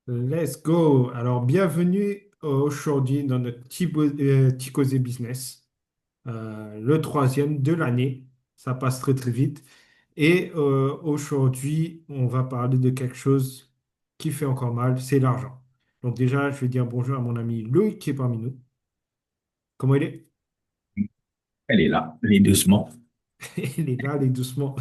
Let's go. Alors, bienvenue aujourd'hui dans notre Ticosé Business, le troisième de l'année. Ça passe très très vite. Et aujourd'hui, on va parler de quelque chose qui fait encore mal, c'est l'argent. Donc déjà, je vais dire bonjour à mon ami Loïc qui est parmi nous. Comment il est? Elle est là, les doucement. Il est là, il est doucement.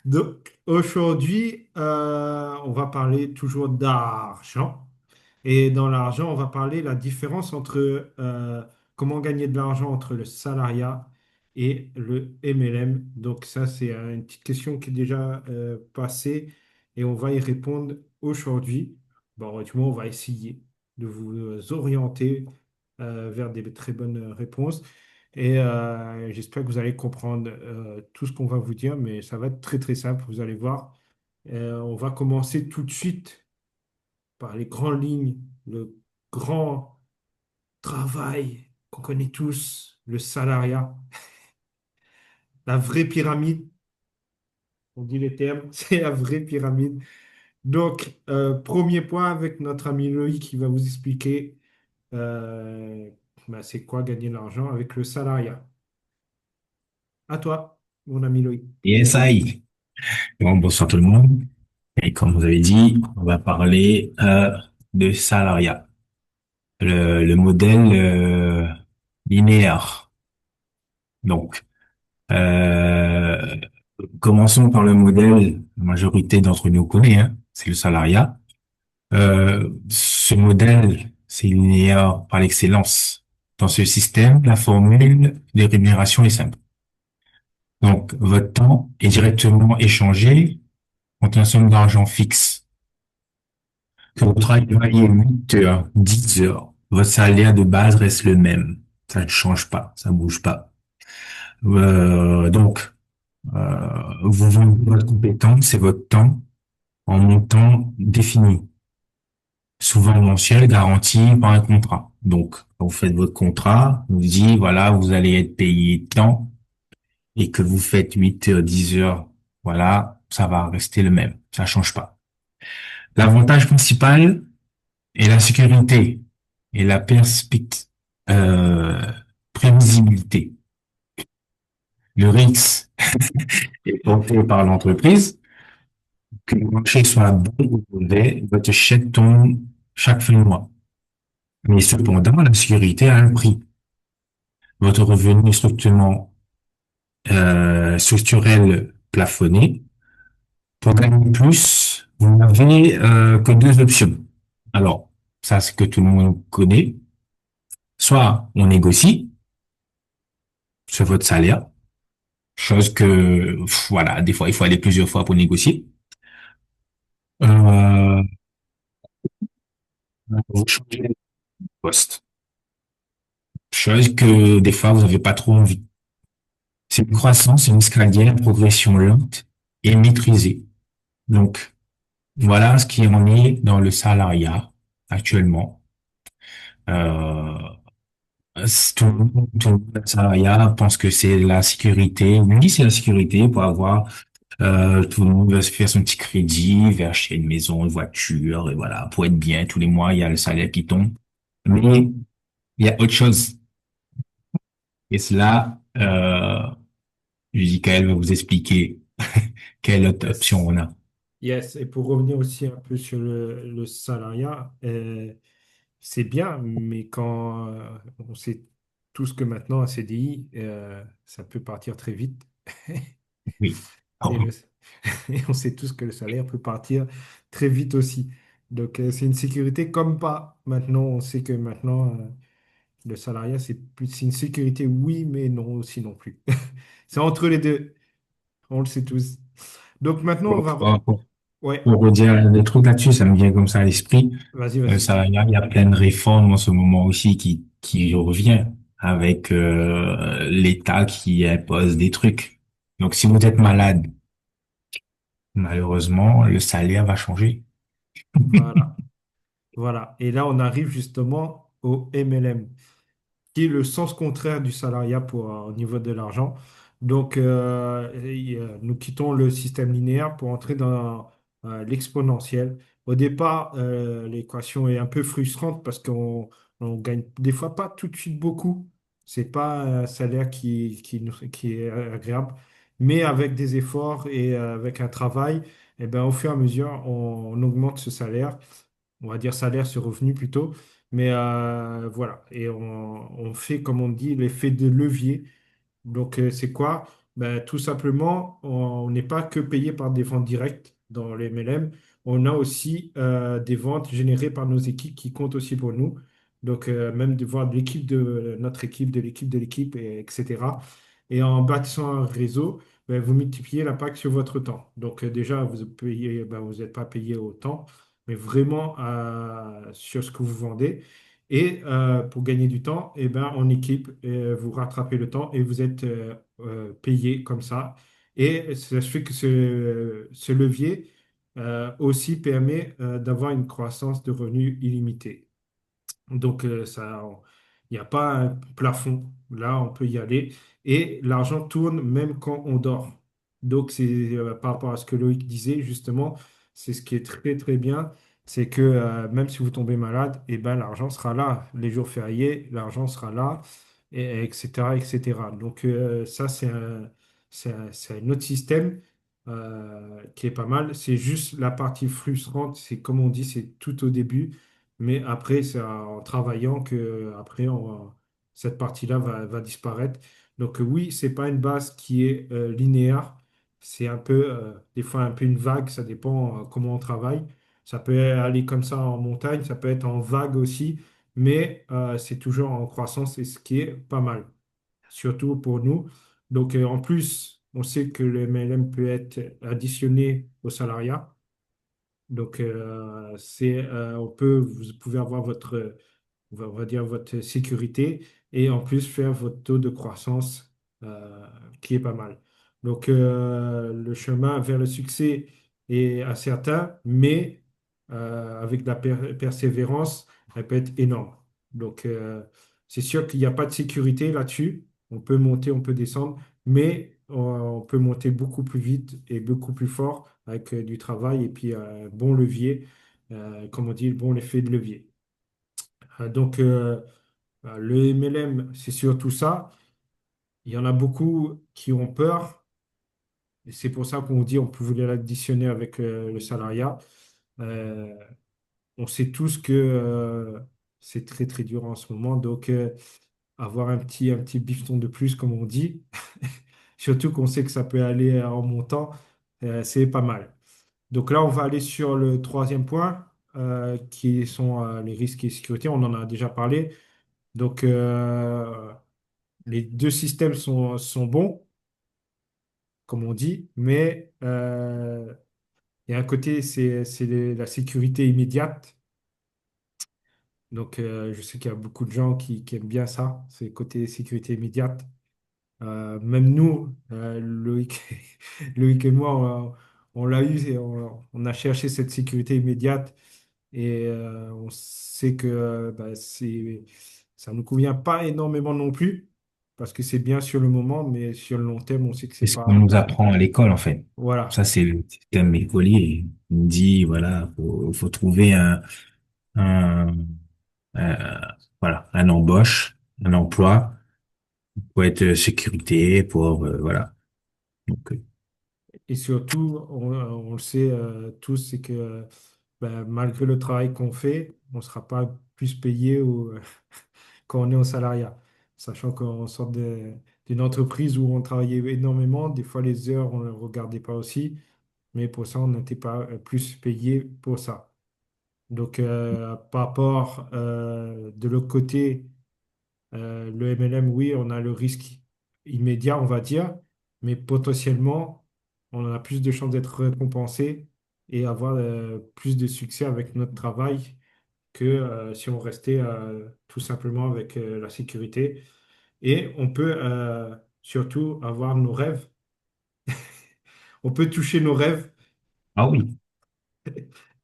Donc aujourd'hui, on va parler toujours d'argent. Et dans l'argent, on va parler la différence entre comment gagner de l'argent entre le salariat et le MLM. Donc ça, c'est une petite question qui est déjà passée et on va y répondre aujourd'hui. Bon, du moins, on va essayer de vous orienter vers des très bonnes réponses. Et j'espère que vous allez comprendre tout ce qu'on va vous dire, mais ça va être très très simple, vous allez voir. On va commencer tout de suite par les grandes lignes, le grand travail qu'on connaît tous, le salariat, la vraie pyramide, on dit les termes, c'est la vraie pyramide. Donc, premier point avec notre ami Loïc qui va vous expliquer euh, c'est quoi gagner de l'argent avec le salariat. À toi, mon ami Loïc. Et SAI. Bon, bonsoir tout le monde. Et comme vous avez dit, on va parler de salariat. Le modèle linéaire. Donc, euh, commençons par le modèle, la majorité d'entre nous connaît, hein, c'est le salariat. Ce modèle, c'est linéaire par l'excellence. Dans ce système, la formule de rémunération est simple. Donc, votre temps est directement échangé contre une somme d'argent fixe. Que vous travaillez 8 heures, 10 heures, votre salaire de base reste le même. Ça ne change pas, ça ne bouge pas. Donc, vous vendez votre compétence et votre temps en montant défini, souvent mensuel, garanti par un contrat. Donc, quand vous faites votre contrat, vous dit, voilà, vous allez être payé tant et que vous faites 8 heures, 10 heures, voilà, ça va rester le même. Ça change pas. L'avantage principal, et la sécurité et la euh, prévisibilité. Le risque est porté par l'entreprise, que le marché soit bon ou mauvais, votre chèque tombe chaque fin de mois. Mais cependant, la sécurité a un prix. Votre revenu est structurel plafonné. Pour gagner plus, vous n'avez que deux options. Alors, ça, c'est que tout le monde connaît. Soit on négocie sur votre salaire, chose que, voilà, des fois, il faut aller plusieurs fois pour négocier. Euh, vous changez de poste. Chose que, des fois, vous n'avez pas trop envie. C'est une croissance, une escalier, une progression lente et maîtrisée. Donc, voilà ce qui en est dans le salariat actuellement. Euh, tout le monde, le salariat pense que c'est la sécurité. Oui, c'est la sécurité pour avoir tout le monde va se faire son petit crédit, va acheter une maison, une voiture, et voilà, pour être bien, tous les mois, il y a le salaire qui tombe. Mais il y a autre chose. Et cela, Kael va vous expliquer quelle autre Yes. option on a. Yes. Et pour revenir aussi un peu sur le salariat, c'est bien, mais quand on sait tous que maintenant, un CDI, ça peut partir très vite. Oui. Et, Oh, et on sait tous que le salaire peut partir très vite aussi. Donc, c'est une sécurité comme pas. Maintenant, on sait que maintenant, le salariat, c'est une sécurité, oui, mais non aussi non plus. C'est entre les deux. On le sait tous. Donc, maintenant, on pour, va... Ouais, pour redire des trucs là-dessus, ça me vient comme ça à l'esprit. vas-y, vas-y. Ça, il y a plein de réformes en ce moment aussi qui revient avec l'État qui impose des trucs. Donc, si vous êtes malade, malheureusement, le salaire va changer. Voilà. Voilà. Et là, on arrive justement au MLM, qui est le sens contraire du salariat au niveau de l'argent. Donc, nous quittons le système linéaire pour entrer dans l'exponentielle. Au départ, l'équation est un peu frustrante parce qu'on gagne des fois pas tout de suite beaucoup. C'est pas un salaire qui est agréable, mais avec des efforts et avec un travail, eh ben, au fur et à mesure, on augmente ce salaire. On va dire salaire sur revenu plutôt. Mais voilà, et on fait, comme on dit, l'effet de levier. Donc, c'est quoi? Ben, tout simplement, on n'est pas que payé par des ventes directes dans les MLM. On a aussi des ventes générées par nos équipes qui comptent aussi pour nous. Donc, même de voir de l'équipe de notre équipe, de l'équipe de l'équipe, etc. Et en bâtissant un réseau, ben, vous multipliez l'impact sur votre temps. Donc, déjà, vous n'êtes pas payé au temps, mais vraiment sur ce que vous vendez. Et pour gagner du temps, eh ben, en équipe, vous rattrapez le temps et vous êtes payé comme ça. Et ça fait que ce levier aussi permet d'avoir une croissance de revenus illimitée. Donc, il n'y a pas un plafond. Là, on peut y aller. Et l'argent tourne même quand on dort. Donc, c'est par rapport à ce que Loïc disait, justement, c'est ce qui est très, très bien. C'est que même si vous tombez malade, eh ben, l'argent sera là. Les jours fériés, l'argent sera là, etc., etc. Donc, ça, c'est un autre système qui est pas mal. C'est juste la partie frustrante. C'est comme on dit, c'est tout au début. Mais après, c'est en travaillant que après cette partie-là va disparaître. Donc oui, c'est pas une base qui est linéaire. C'est un peu, des fois un peu une vague. Ça dépend comment on travaille. Ça peut aller comme ça en montagne, ça peut être en vague aussi, mais c'est toujours en croissance et ce qui est pas mal, surtout pour nous. Donc en plus, on sait que le MLM peut être additionné au salariat. Donc, vous pouvez avoir on va dire votre sécurité et en plus faire votre taux de croissance qui est pas mal. Donc, le chemin vers le succès est incertain, mais avec de la persévérance, elle peut être énorme. Donc, c'est sûr qu'il n'y a pas de sécurité là-dessus. On peut monter, on peut descendre, mais on peut monter beaucoup plus vite et beaucoup plus fort avec du travail et puis un bon levier, comme on dit, le bon effet de levier. Donc, le MLM, c'est surtout ça. Il y en a beaucoup qui ont peur. Et c'est pour ça qu'on dit on peut voulait l'additionner avec le salariat. Euh, on sait tous que c'est très très dur en ce moment. Donc, avoir un petit bifton de plus, comme on dit, surtout qu'on sait que ça peut aller en montant, c'est pas mal. Donc là, on va aller sur le troisième point, qui sont les risques et sécurité. On en a déjà parlé. Donc, les deux systèmes sont bons, comme on dit, mais il y a un côté, c'est la sécurité immédiate. Donc, je sais qu'il y a beaucoup de gens qui aiment bien ça, c'est le côté sécurité immédiate. Même nous, Loïc, Loïc et moi, on l'a eu et on a cherché cette sécurité immédiate et on sait que bah, ça ne nous convient pas énormément non plus parce que c'est bien sur le moment, mais sur le long terme, on sait que C'est c'est ce qu'on pas. nous apprend à l'école, en fait. Voilà. Ça, c'est le système écolier. On dit, voilà, faut trouver un, euh, voilà, un embauche, un emploi pour être sécurité, voilà. Donc, Et surtout, on le sait tous, c'est que ben, malgré le travail qu'on fait, on ne sera pas plus payé quand on est au salariat. Sachant qu'on sort d'une entreprise où on travaillait énormément, des fois les heures, on ne regardait pas aussi, mais pour ça, on n'était pas plus payé pour ça. Donc, par rapport de l'autre côté, le MLM, oui, on a le risque immédiat, on va dire, mais potentiellement, on a plus de chances d'être récompensé et avoir plus de succès avec notre travail que si on restait tout simplement avec la sécurité. Et on peut surtout avoir nos rêves. On peut toucher nos rêves ah oui,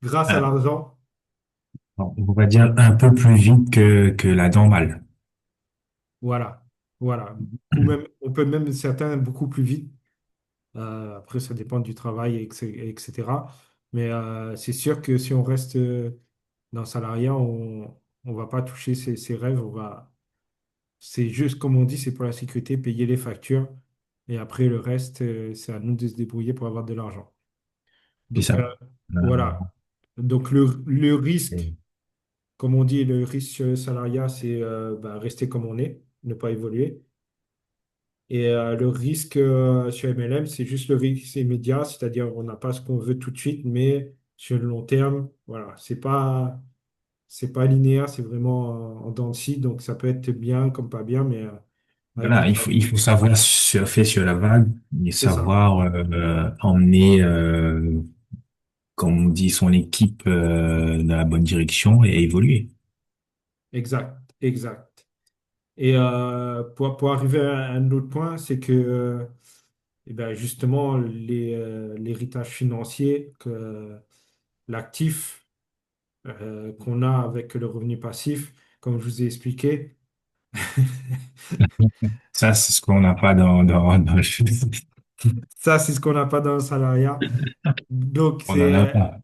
grâce à euh, l'argent. on va dire un peu plus vite que la normale. Voilà. Voilà. Beaucoup même, on peut même certains beaucoup plus vite. Après, ça dépend du travail, etc. Mais c'est sûr que si on reste dans le salariat, on va pas toucher ses rêves. C'est juste, comme on dit, c'est pour la sécurité, payer les factures. Et après, le reste, c'est à nous de se débrouiller pour avoir de l'argent. C'est Donc, ça. voilà. Donc, le risque, Et comme on dit, le risque sur le salariat, c'est bah, rester comme on est, ne pas évoluer. Et le risque sur MLM, c'est juste le risque immédiat, c'est-à-dire on n'a pas ce qu'on veut tout de suite, mais sur le long terme, voilà, c'est pas linéaire, c'est vraiment en dents de scie, donc ça peut être bien comme pas bien, mais avec le voilà, travail, il faut savoir surfer sur la vague et c'est ça. savoir emmener, comme on dit, son équipe dans la bonne direction et évoluer. Exact, exact. Et pour arriver à un autre point, c'est que eh ben, justement, l'héritage financier, que l'actif qu'on a avec le revenu passif, comme je vous ai expliqué, Ça, c'est ce qu'on n'a pas dans le ça, c'est ce qu'on n'a pas dans le salariat. Donc, on n'en a pas.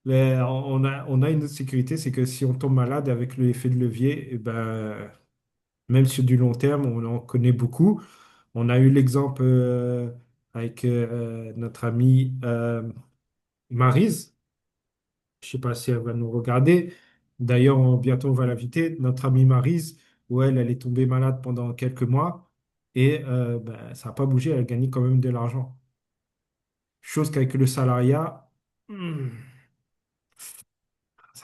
on a une autre sécurité, c'est que si on tombe malade avec l'effet de levier, eh ben, même sur du long terme, on en connaît beaucoup. On a eu l'exemple avec notre amie Maryse. Je ne sais pas si elle va nous regarder. D'ailleurs, bientôt, on va l'inviter. Notre amie Maryse, où elle est tombée malade pendant quelques mois et ben, ça n'a pas bougé. Elle a gagné quand même de l'argent. Chose qu'avec le salariat, hmm,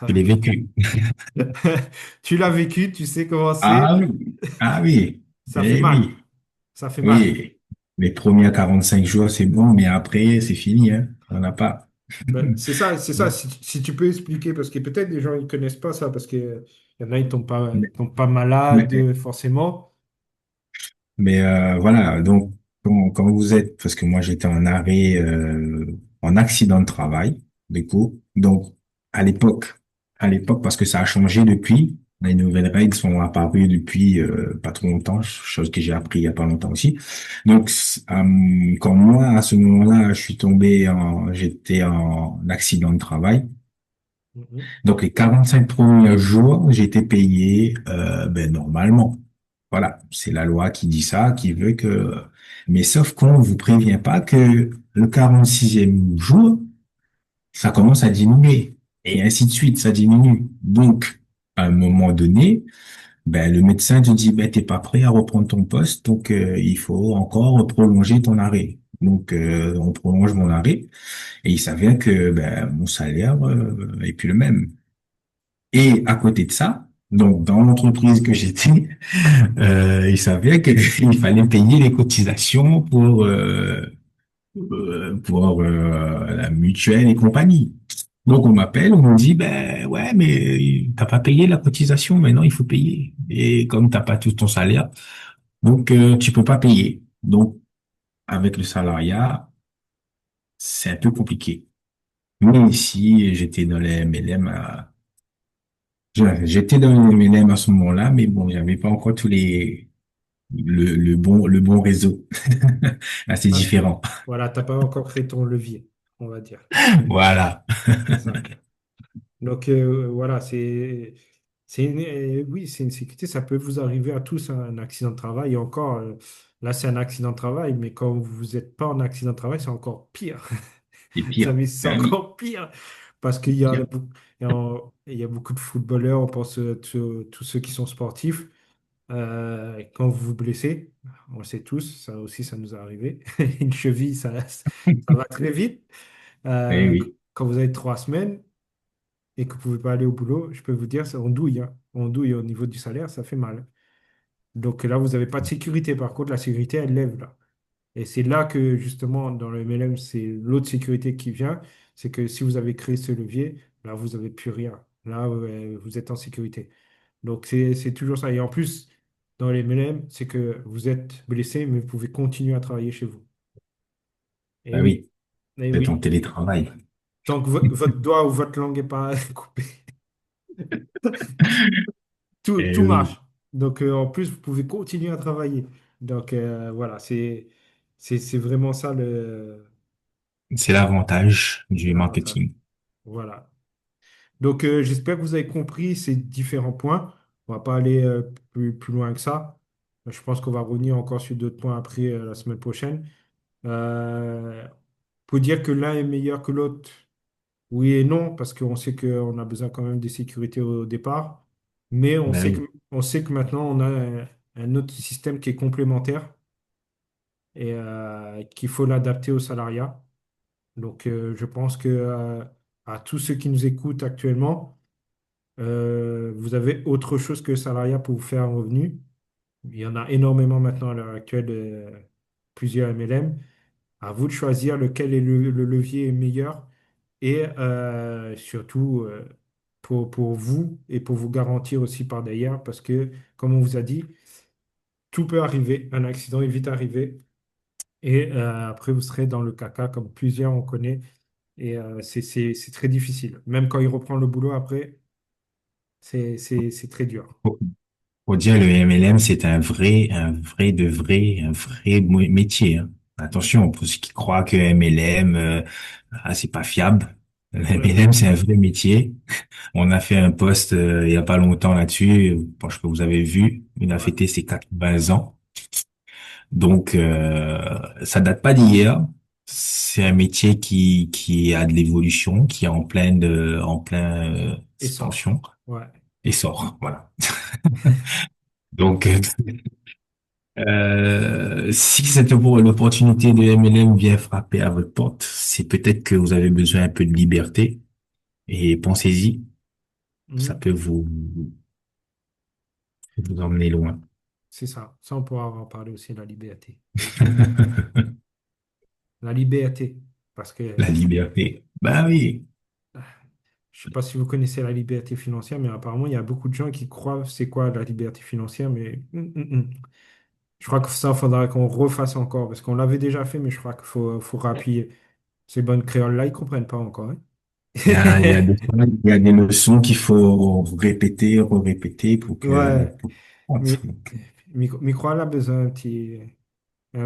Je ça- l'ai vécu. tu l'as vécu, tu sais comment c'est. Ah oui, ah oui, Ça fait eh mal. oui, Ça fait mal. oui. Les premiers 45 jours, c'est bon, mais après, c'est fini, hein. On n'a pas. Ben, c'est ça, c'est ça. Si tu peux expliquer, parce que peut-être des gens ne connaissent pas ça, parce que y en a, Mais, ils tombent pas mais, malades forcément. voilà, donc quand vous êtes, parce que moi j'étais en arrêt, en accident de travail, du coup, donc à l'époque, parce que ça a changé depuis, les nouvelles règles sont apparues depuis pas trop longtemps, chose que j'ai appris il y a pas longtemps aussi. Donc quand moi à ce moment-là, j'étais en accident de travail. Mhm. Donc les 45 premiers jours, j'ai été payé ben, normalement. Voilà, c'est la loi qui dit ça, qui veut que... Mais sauf qu'on vous prévient pas que le 46e jour, ça commence à diminuer. Et ainsi de suite, ça diminue. Donc, à un moment donné, ben, le médecin te dit, ben, t'es pas prêt à reprendre ton poste, donc il faut encore prolonger ton arrêt. Donc, on prolonge mon arrêt. Et il s'avère que ben, mon salaire est plus le même. Et à côté de ça, donc dans l'entreprise que j'étais, il savait qu'il fallait payer les cotisations pour la mutuelle et compagnie. Donc on m'appelle, on me dit ben ouais mais t'as pas payé la cotisation, maintenant il faut payer. Et comme t'as pas tout ton salaire, donc tu peux pas payer. Donc avec le salariat, c'est un peu compliqué. Mais ici j'étais dans les MLM j'étais dans le MLM à ce moment-là, mais bon, j'avais pas encore le bon réseau. Assez Ouais. différent. Voilà, t'as pas encore créé ton levier, on va dire. Voilà. C'est ça. Donc voilà, oui, c'est une sécurité. Ça peut vous arriver à tous un accident de travail. Et encore, là, c'est un accident de travail, mais quand vous n'êtes pas en accident de travail, c'est encore pire. C'est Vous pire. savez, c'est Ah oui, encore pire parce c'est pire. il y a beaucoup de footballeurs, on pense tous ceux qui sont sportifs. Quand vous vous blessez, on le sait tous, ça aussi, ça nous est arrivé. Une cheville, ça va très vite. Eh oui. Quand vous avez 3 semaines et que vous ne pouvez pas aller au boulot, je peux vous dire, on douille, hein. On douille au niveau du salaire, ça fait mal. Donc là, vous n'avez pas de sécurité. Par contre, la sécurité, elle lève là. Et c'est là que, justement, dans le MLM, c'est l'autre sécurité qui vient. C'est que si vous avez créé ce levier, là, vous n'avez plus rien. Là, vous êtes en sécurité. Donc, c'est toujours ça. Et en plus, dans les MLM, c'est que vous êtes blessé, mais vous pouvez continuer à travailler chez vous. Et Ah oui, oui. et Vous êtes en oui. télétravail. Tant que votre doigt ou votre langue n'est pas coupé, tout Eh oui. marche. Donc, en plus, vous pouvez continuer à travailler. Donc, voilà, c'est vraiment ça C'est l'avantage du l'avantage. marketing. Voilà. Donc, j'espère que vous avez compris ces différents points. On va pas aller plus loin que ça. Je pense qu'on va revenir encore sur d'autres points après la semaine prochaine. Euh, pour dire que l'un est meilleur que l'autre, oui et non, parce qu'on sait qu'on a besoin quand même de sécurité au départ. Mais Ben oui. on sait que maintenant, on a un autre système qui est complémentaire et qu'il faut l'adapter au salariat. Donc, je pense que à tous ceux qui nous écoutent actuellement, vous avez autre chose que le salariat pour vous faire un revenu. Il y en a énormément maintenant à l'heure actuelle, plusieurs MLM. À vous de choisir lequel est le levier meilleur et surtout pour vous et pour vous garantir aussi par derrière parce que, comme on vous a dit, tout peut arriver. Un accident est vite arrivé et après vous serez dans le caca comme plusieurs on connaît et c'est très difficile. Même quand il reprend le boulot après, c'est très dur. Faut dire, le MLM, c'est un vrai métier, hein. Attention, pour ceux qui croient que MLM, c'est pas fiable. Le Ouais, MLM, c'est un vrai métier. On a fait un post, il y a pas longtemps là-dessus. Bon, je sais pas, vous avez vu. Il a ouais, fêté ses 20 ans. Donc, ça date pas d'hier. C'est un métier qui a de l'évolution, qui est en plein et sort. expansion Ouais. et sort. Voilà. Donc, si l'opportunité de MLM vient frapper à votre porte, c'est peut-être que vous avez besoin un peu de liberté et pensez-y, ça Mhm. peut vous emmener loin. C'est ça. Ça, on pourra en parler aussi, la liberté. La liberté. Parce que La liberté. Bah oui. je ne sais pas si vous connaissez la liberté financière, mais apparemment, il y a beaucoup de gens qui croient c'est quoi la liberté financière, mais je crois que ça, il faudra qu'on refasse encore, parce qu'on l'avait déjà fait, mais je crois qu'il faut rappuyer. Ces bonnes créoles-là, ils ne comprennent pas encore, hein. Il y a des leçons qu'il faut répéter, répéter Ouais, pour comprendre. mais micro a besoin un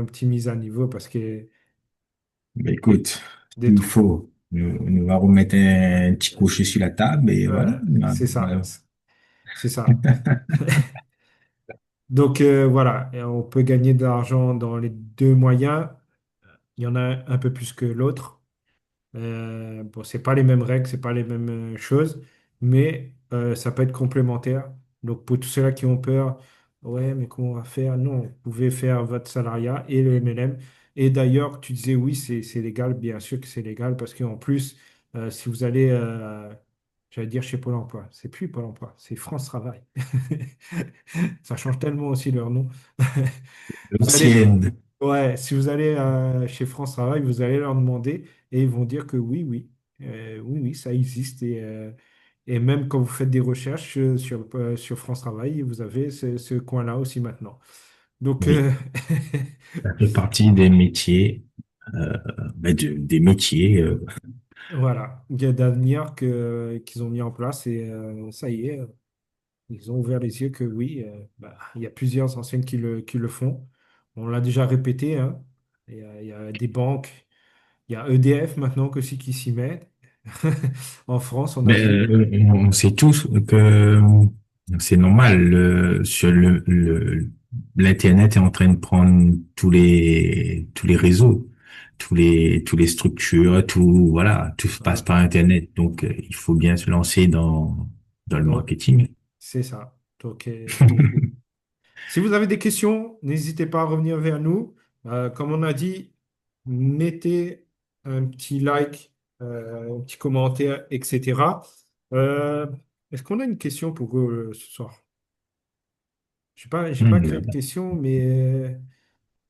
petit mise à niveau, parce que Mais écoute, des il trous. faut. Nous va remettre un petit cocher sur la table et voilà. C'est ça, Voilà. c'est ça. Donc voilà, et on peut gagner de l'argent dans les deux moyens. Il y en a un peu plus que l'autre. Bon, c'est pas les mêmes règles, c'est pas les mêmes choses, mais ça peut être complémentaire. Donc pour tous ceux-là qui ont peur, ouais, mais comment on va faire? Non, vous pouvez faire votre salariat et le MLM. Et d'ailleurs, tu disais oui, c'est légal, bien sûr que c'est légal, parce qu'en plus, si vous allez, j'allais dire chez Pôle emploi, c'est plus Pôle emploi, c'est France Travail. Ça change tellement aussi leur nom. Vous allez, L'ancienne. ouais, si vous allez chez France Travail, vous allez leur demander et ils vont dire que oui, oui, oui, oui, ça existe. Et même quand vous faites des recherches sur France Travail, vous avez ce coin-là aussi maintenant. Donc, Oui. Ça fait partie des métiers, des métiers. voilà, il y a d'avenir qu'ils ont mis en place et ça y est, ils ont ouvert les yeux que oui, bah, il y a plusieurs enseignes qui le font. On l'a déjà répété, hein. Il y a des banques. Il y a EDF maintenant aussi qui s'y met. En France, on a Mais vu. on sait tous que c'est normal. L'Internet est en train de prendre tous les réseaux, tous les structures, tout, voilà, tout se passe Voilà. par Internet. Donc, il faut bien se lancer dans le Donc, marketing. c'est ça. Donc, si vous avez des questions, n'hésitez pas à revenir vers nous. Comme on a dit, mettez un petit like, un petit commentaire, etc. Euh, Est-ce qu'on a une question pour vous ce soir? J'ai pas créé de Là-bas. question, mais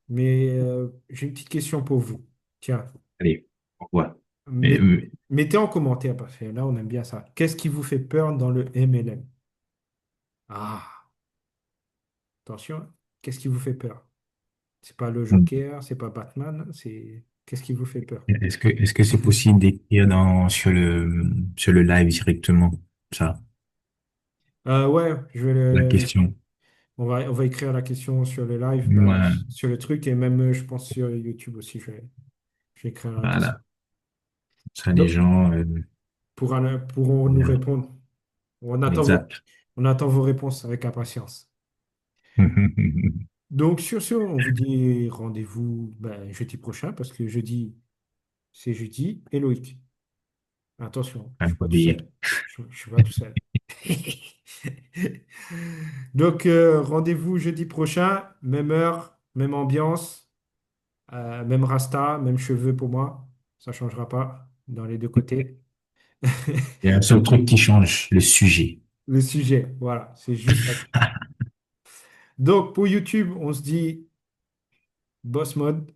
j'ai une petite question pour vous. Tiens. Allez, pourquoi? Mais, Met- Mettez en commentaire, parce que là, on aime bien ça. Qu'est-ce qui vous fait peur dans le MLM? Ah, attention, hein. Qu'est-ce qui vous fait peur? C'est pas le Joker, c'est pas Batman, c'est qu'est-ce qui vous fait peur? est-ce que c'est possible d'écrire sur le live directement, ça, Ouais, la question? on va écrire la question sur le live, bah, Moi, sur le truc, et même, je pense, sur YouTube aussi, je vais écrire la question. voilà. Ça, les Donc, gens, pourront nous Bien. répondre. On attend vos, Exact. on attend vos réponses avec impatience. Donc, sur ce, on vous dit rendez-vous ben, jeudi prochain, parce que jeudi, c'est jeudi. Et Loïc, attention, je Un ne suis peu pas tout bien. seul. Je ne suis pas tout seul. Donc, rendez-vous jeudi prochain, même heure, même ambiance, même rasta, même cheveux pour moi. Ça ne changera pas dans les deux côtés. Il y a un seul truc qui change, le sujet. Le sujet, voilà, c'est juste ça. Donc, pour YouTube, on se dit boss mode.